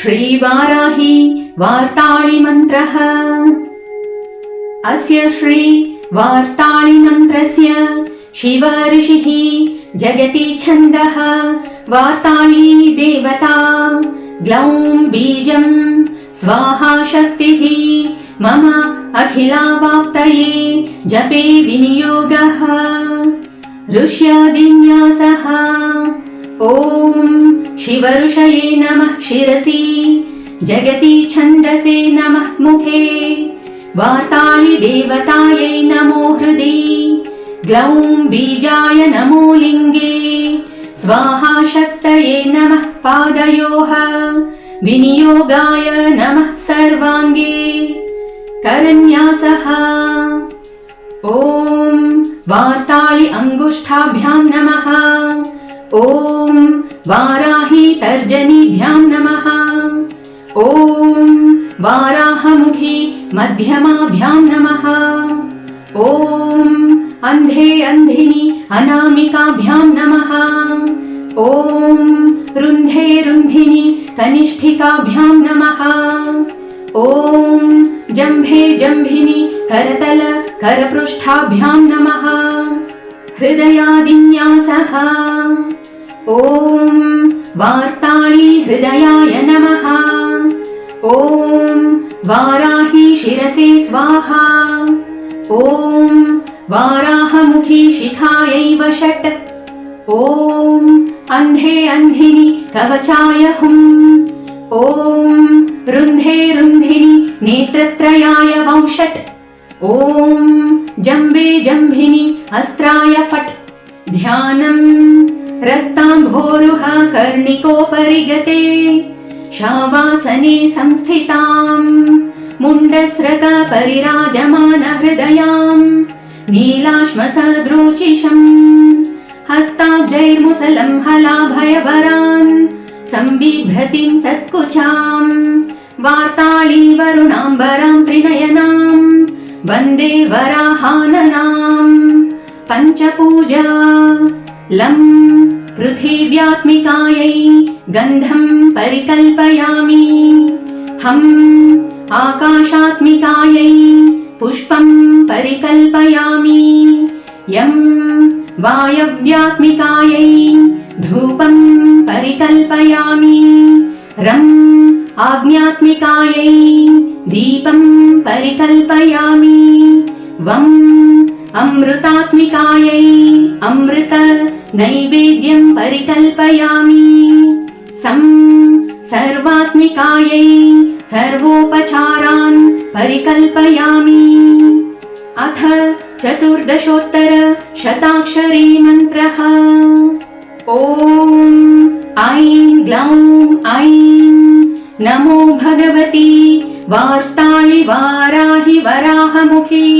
श्रीवाराही वार्ताळिमन्त्रः। अस्य श्रीवार्ताळिमन्त्रस्य शिवऋषिः जगति छन्दः वार्ताळी देवता। ग्लौं बीजं स्वाहा शक्तिः मम अखिलावाप्तये जपे विनियोगः। ऋष्यादिन्यासः ॐ शिवऋषये नमः शिरसि जगति छन्दसे नमः मुखे। वार्ताळि देवतायै नमो हृदि ग्लौं बीजाय नमो लिङ्गे। स्वाहा शक्तये नमः पादयोः विनियोगाय नमः सर्वाङ्गे। करन्यासः ॐ वार्ताळि अङ्गुष्ठाभ्यां नमः। ॐ वाराही तर्जनीभ्यां नमः। ॐ वाराहमुखी मध्यमाभ्यां नमः। ॐ अन्धे अन्धिनी अनामिकाभ्यां नमः। ॐ रुन्धे रुन्धिनी कनिष्ठिकाभ्यां नमः। ॐ जम्भे जम्भिनी करतल करपृष्ठाभ्यां नमः। हृदयादिन्यासः ॐ वार्ताळि हृदयाय नमः। ॐ वाराही शिरसे स्वाहा। ॐ वाराहमुखी शिखायै वषट्। ॐ अन्धे अन्धिनी कवचाय हुम्। ॐ रुन्धे रुन्धिनी नेत्रत्रयाय वंषट्। ॐ जम्बे जम्भिनी अस्त्राय फट्। ध्यानं रक्ताम्भोरुह कर्णिकोपरि गते शावासने संस्थितां मुण्डस्रक परिराजमान हृदयां नीलाश्मसदृचिशम् हस्ताब्जैर्मुसलं हलाभयवरान् संबिभ्रतीं सत्कुचां वार्ताळी वरुणाम्बरां त्रिनयनां वन्दे वराहाननां। पञ्चपूजा लं पृथिव्यात्मिकायै गन्धं परिकल्पयामि। हम् आकाशात्मिकायै पुष्पं परिकल्पयामि। यं वायव्यात्मिकायै धूपं परिकल्पयामि। रम् आज्ञात्मिकायै दीपं परिकल्पयामि। वम् अमृतात्मिकायै अमृत नैवेद्यं परिकल्पयामि। सं सर्वात्मिकायै सर्वोपचारान् परिकल्पयामि। अथ चतुर्दशोत्तर शताक्षरी मन्त्रः। ॐ ऐं ग्लौं ऐं नमो भगवती वार्ताळि वाराहि वराहमुखी।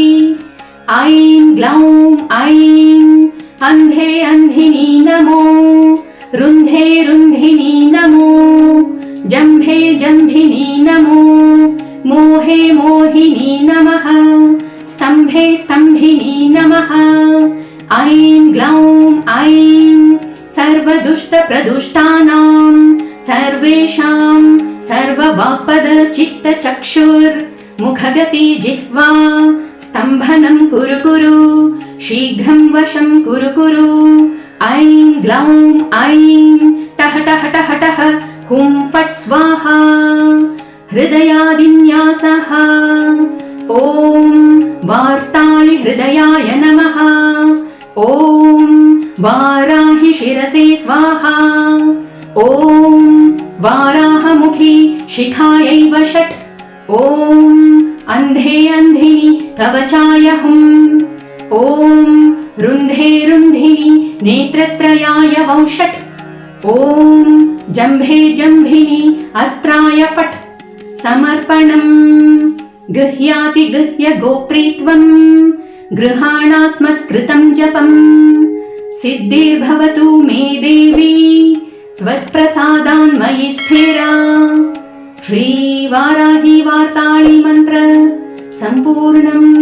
ऐं ग्लौं ऐं अन्धे अन्धिनी नमो। रुन्धे रुन्धिनी नमो। जम्भे जम्भिनी नमो। मोहे मोहिनी नमः। स्तम्भे स्तम्भिनी नमः। ऐं ग्लौं ऐं सर्वदुष्टप्रदुष्टानां सर्वेषां सर्ववाक्पदचित्तचक्षुर्मुखगति जिह्वा स्तम्भनं कुरु कुरु शीघ्रं वशं कुरु कुरु। ऐं ग्लौं ऐं टः टः टः टः हुं फट् स्वाहा। हृदयादिन्यासः ॐ वार्ताळि हृदयाय नमः। ॐ वाराहि शिरसे स्वाहा। ॐ वाराहमुखी शिखायै वषट्। ॐ अन्धे अन्धिनी कवचाय हुम्। ॐ रुन्धे रुन्धिनी नेत्रत्रयाय वंषट्। ॐ जम्भे जम्भिनी अस्त्राय फट्। समर्पणं गृह्याति गृह्य गोप्रीत्वं गृहाणास्मत्कृतं जपं। सिद्धिर्भवतु मे देवी त्वत्प्रसादान्मयि स्थिरा। श्रीवाराही वार्ताळि मन्त्र सम्पूर्णम्।